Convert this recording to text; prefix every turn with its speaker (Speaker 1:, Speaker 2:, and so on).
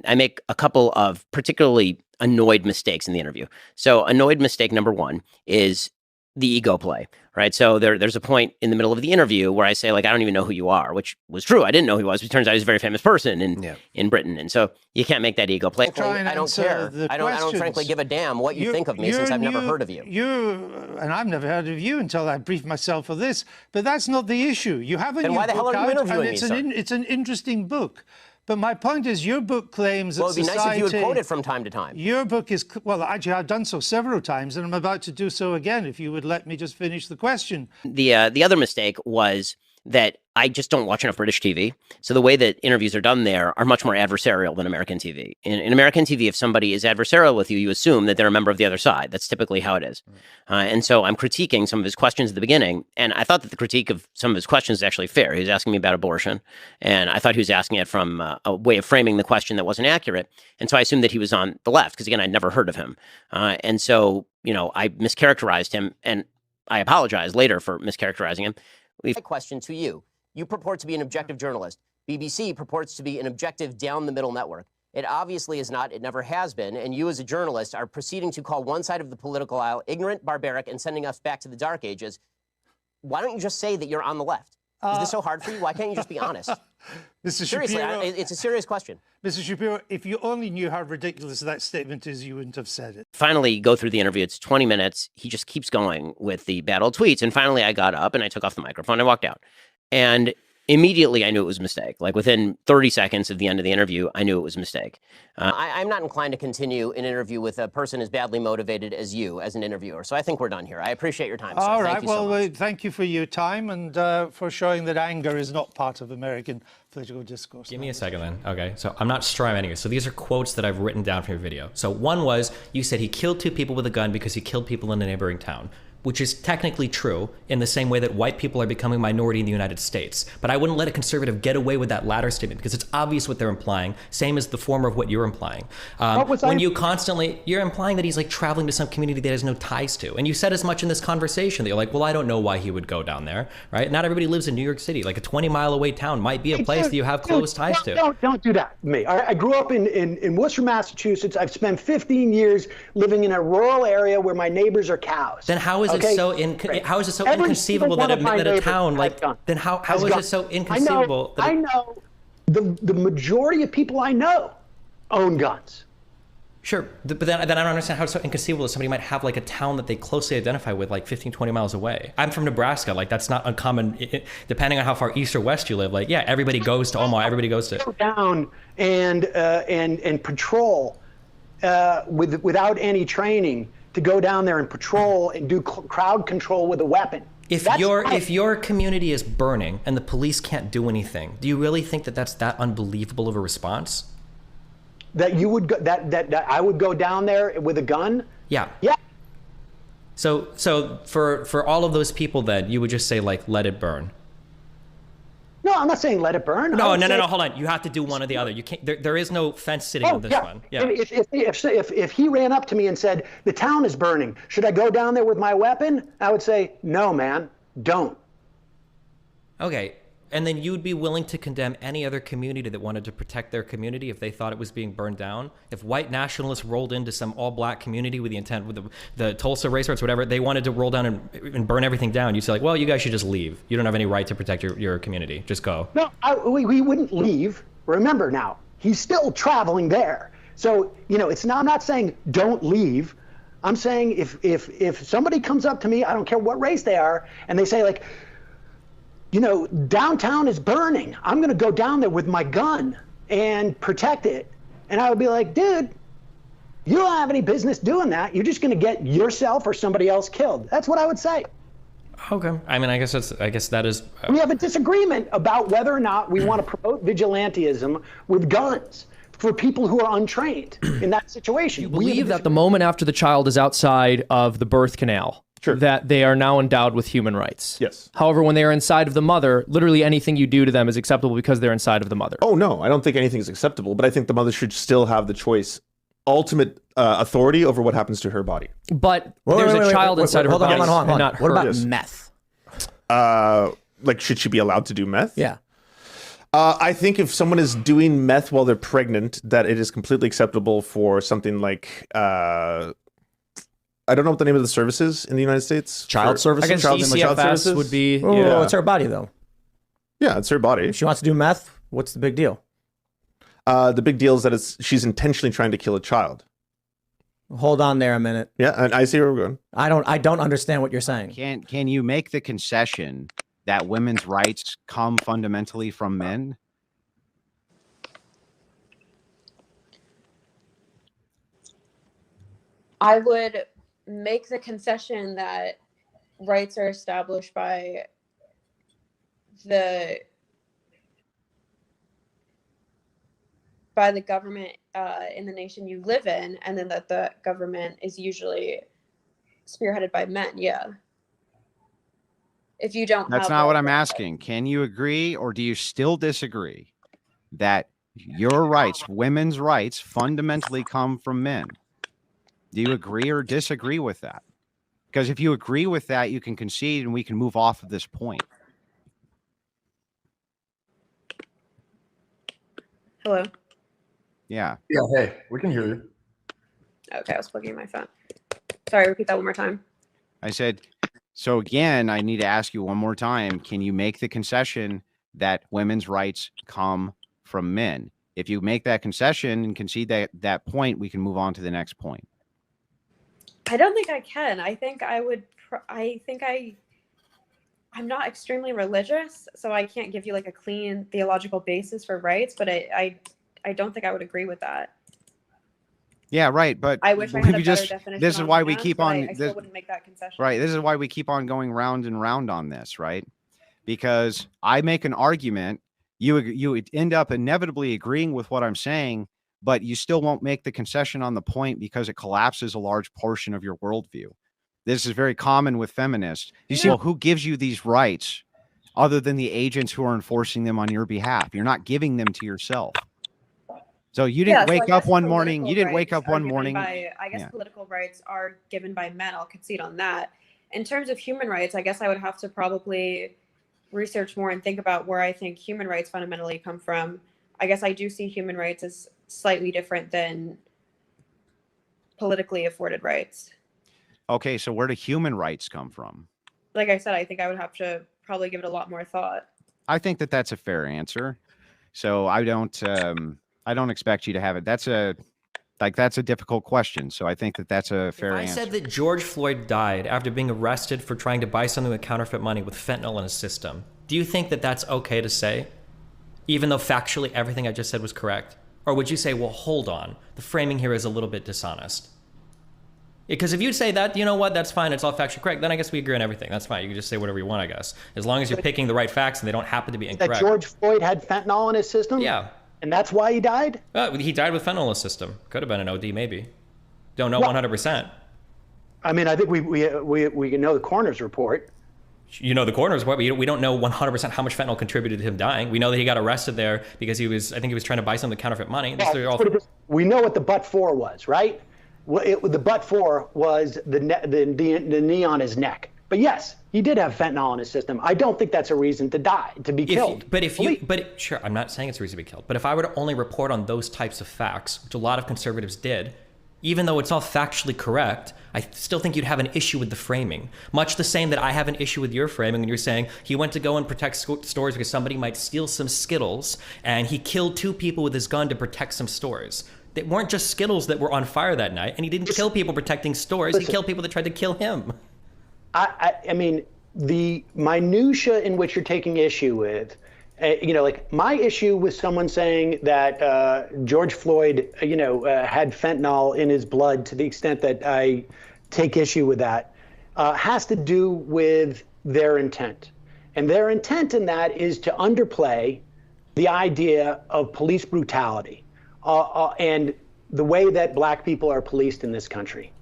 Speaker 1: and I make a couple of particularly annoyed mistakes in the interview. So annoyed mistake number one is the ego play, right? So there's a point in the middle of the interview where I say, like, I don't even know who you are, which was true. I didn't know who he was. It turns out he's a very famous person in Britain. And so you can't make that ego play.
Speaker 2: I don't care. I don't frankly give a damn what you think of me since I've never heard of you.
Speaker 3: And I've never heard of you until I briefed myself for this. But that's not the issue. You have a new book out.
Speaker 2: Then why the hell are you interviewing me, sir?
Speaker 3: It's an interesting book. But my point is, your book claims that
Speaker 2: it'd be nice if you would quote it from time to time.
Speaker 3: Your book is, well, actually, I've done so several times, and I'm about to do so again, if you would let me just finish the question.
Speaker 1: The other mistake was that I just don't watch enough British TV. So the way that interviews are done there are much more adversarial than American TV. In American TV, if somebody is adversarial with you, you assume that they're a member of the other side. That's typically how it is. And so I'm critiquing some of his questions at the beginning. And I thought that the critique of some of his questions is actually fair. He was asking me about abortion. And I thought he was asking it from a way of framing the question that wasn't accurate. And so I assumed that he was on the left, because, again, I'd never heard of him. And so, I mischaracterized him. And I apologize later for mischaracterizing him.
Speaker 2: My question to you. You purport to be an objective journalist. BBC purports to be an objective down-the-middle network. It obviously is not. It never has been. And you as a journalist are proceeding to call one side of the political aisle ignorant, barbaric, and sending us back to the dark ages. Why don't you just say that you're on the left? Is this so hard for you? Why can't you just be honest? Seriously, it's a serious question.
Speaker 3: Mr. Shapiro, if you only knew how ridiculous that statement is, you wouldn't have said it.
Speaker 1: Finally, go through the interview. It's 20 minutes. He just keeps going with the bad old tweets. And finally, I got up and I took off the microphone. I walked out. And immediately, I knew it was a mistake. Like within 30 seconds of the end of the interview, I knew it was a mistake.
Speaker 2: I'm not inclined to continue an interview with a person as badly motivated as you as an interviewer. So I think we're done here. I appreciate your time, sir.
Speaker 3: All right.
Speaker 2: Thank you so much.
Speaker 3: Thank you for your time and for showing that anger is not part of American political discourse.
Speaker 4: Give me a second then. Okay, so I'm not strawmanning you. So these are quotes that I've written down from your video. So one was, you said he killed 2 people with a gun because he killed people in a neighboring town, which is technically true in the same way that white people are becoming minority in the United States. But I wouldn't let a conservative get away with that latter statement because it's obvious what they're implying, same as the former of what you're implying. You're implying that he's like traveling to some community that has no ties to. And you said as much in this conversation that you're like, well, I don't know why he would go down there, right? Not everybody lives in New York City. Like a 20-mile away town might be a place that you have close ties to.
Speaker 5: Don't do that to me. I grew up in Worcester, Massachusetts. I've spent 15 years living in a rural area where my neighbors are cows.
Speaker 4: Then how is it so inconceivable that a town like then how is it so inconceivable?
Speaker 5: I know the majority of people I know own guns.
Speaker 4: Sure, but then I don't understand how it's so inconceivable that somebody might have like a town that they closely identify with like 15, 20 miles away. I'm from Nebraska. Like that's not uncommon. Depending on how far east or west you live, like yeah, everybody goes to Omaha. Everybody goes to
Speaker 5: go down and patrol without any training. To go down there and patrol and do crowd control with a weapon.
Speaker 4: If your community is burning and the police can't do anything, do you really think that that's that unbelievable of a response?
Speaker 5: That you would go, that I would go down there with a gun?
Speaker 4: Yeah.
Speaker 5: Yeah.
Speaker 4: So for all of those people, then you would just say like, let it burn.
Speaker 5: No, I'm not saying let it burn.
Speaker 4: No, hold on. You have to do one or the other. You can't. There is no fence sitting on this one. Yeah.
Speaker 5: If he ran up to me and said the town is burning, should I go down there with my weapon? I would say no, man, don't.
Speaker 4: Okay, and then you'd be willing to condemn any other community that wanted to protect their community if they thought it was being burned down? If white nationalists rolled into some all-black community with the intent, with the Tulsa race riots, whatever, they wanted to roll down and burn everything down, you'd say like, well, you guys should just leave. You don't have any right to protect your community. Just go.
Speaker 5: No, we wouldn't leave. Remember now, he's still traveling there. So, I'm not saying don't leave. I'm saying if somebody comes up to me, I don't care what race they are, and they say like, downtown is burning. I'm going to go down there with my gun and protect it. And I would be like, dude, you don't have any business doing that. You're just going to get yourself or somebody else killed. That's what I would say.
Speaker 4: Okay. I mean, I guess that is.
Speaker 5: We have a disagreement about whether or not we want to promote vigilantism with guns for people who are untrained in that situation.
Speaker 6: You believe that the moment after the child is outside of the birth canal, that they are now endowed with human rights.
Speaker 7: Yes.
Speaker 6: However, when they are inside of the mother, literally anything you do to them is acceptable because they're inside of the mother.
Speaker 7: Oh, no, I don't think anything is acceptable, but I think the mother should still have the choice, ultimate authority over what happens to her body.
Speaker 6: But there's a child inside of her body.
Speaker 8: Hold on. What about meth?
Speaker 7: Like, should she be allowed to do meth?
Speaker 8: Yeah.
Speaker 7: I think if someone is doing meth while they're pregnant, that it is completely acceptable for something like I don't know what the name of the service is in the United States.
Speaker 8: Child services.
Speaker 6: I guess
Speaker 7: Child
Speaker 6: DCFS
Speaker 7: services?
Speaker 6: would be.
Speaker 8: Oh,
Speaker 6: Yeah.
Speaker 8: it's her body though.
Speaker 7: Yeah, it's her body.
Speaker 8: If she wants to do meth, what's the big deal?
Speaker 7: The big deal is that she's intentionally trying to kill a child.
Speaker 8: Hold on there a minute.
Speaker 7: Yeah, and I see where we're going.
Speaker 8: I don't understand what you're saying.
Speaker 9: Can you make the concession that women's rights come fundamentally from men?
Speaker 10: I would make the concession that rights are established by the government in the nation you live in, and then that the government is usually spearheaded by men. Yeah. If you don't,
Speaker 9: That's not what I'm asking. Can you agree, or do you still disagree that your rights, women's rights, fundamentally come from men? Do you agree or disagree with that? Because if you agree with that, you can concede and we can move off of this point.
Speaker 10: Hello.
Speaker 9: Yeah.
Speaker 11: Yeah, hey, we can hear you.
Speaker 10: Okay, I was plugging in my phone. Sorry, repeat that one more time.
Speaker 9: I said, so again, I need to ask you one more time. Can you make the concession that women's rights come from men? If you make that concession and concede that point, we can move on to the next point.
Speaker 10: I don't think I can. I think I'm not extremely religious, so I can't give you like a clean theological basis for rights, but I don't think I would agree with that.
Speaker 9: Yeah, right. But
Speaker 10: I wish I had a better definition.
Speaker 9: This is why we keep on.
Speaker 10: I still wouldn't make that concession.
Speaker 9: Right. This is why we keep on going round and round on this, right? Because I make an argument, you end up inevitably agreeing with what I'm saying, but you still won't make the concession on the point because it collapses a large portion of your worldview. This is very common with feminists. You see, well, who gives you these rights other than the agents who are enforcing them on your behalf? You're not giving them to yourself. So you didn't wake up one morning. You didn't wake up one morning.
Speaker 10: I guess political rights are given by men. I'll concede on that. In terms of human rights, I guess I would have to probably research more and think about where I think human rights fundamentally come from. I guess I do see human rights as slightly different than politically afforded rights.
Speaker 9: Okay, so where do human rights come from?
Speaker 10: Like I said, I think I would have to probably give it a lot more thought.
Speaker 9: I think that that's a fair answer. So I don't expect you to have it. That's a difficult question. So I think that that's a fair answer.
Speaker 4: I said that George Floyd died after being arrested for trying to buy something with counterfeit money with fentanyl in his system. Do you think that that's okay to say, even though factually everything I just said was correct? Or would you say, well, hold on, the framing here is a little bit dishonest? Because if you say that, you know what, that's fine, it's all factually correct, then I guess we agree on everything. That's fine. You can just say whatever you want, I guess. As long as you're picking the right facts and they don't happen to be incorrect.
Speaker 5: That George Floyd had fentanyl in his system?
Speaker 4: Yeah.
Speaker 5: And that's why he died?
Speaker 4: He died with fentanyl in his system. Could have been an OD, maybe. Don't know 100%.
Speaker 5: I mean, I think we know the coroner's report.
Speaker 4: You know the coroner's report, but we don't know 100% how much fentanyl contributed to him dying. We know that he got arrested there because I think he was trying to buy some of the counterfeit money.
Speaker 5: We know what the but-for was, right? The but-for was the knee on his neck. But yes, he did have fentanyl in his system. I don't think that's a reason to die, to be killed.
Speaker 4: Sure, I'm not saying it's a reason to be killed. But if I were to only report on those types of facts, which a lot of conservatives did, even though it's all factually correct, I still think you'd have an issue with the framing. Much the same that I have an issue with your framing when you're saying he went to go and protect stores because somebody might steal some Skittles, and he killed 2 people with his gun to protect some stores. They weren't just Skittles that were on fire that night, and he didn't kill people protecting stores. He killed people that tried to kill him.
Speaker 5: I mean, the minutia in which you're taking issue with, like my issue with someone saying that George Floyd, had fentanyl in his blood to the extent that I take issue with that, has to do with their intent. And their intent in that is to underplay the idea of police brutality and the way that black people are policed in this country.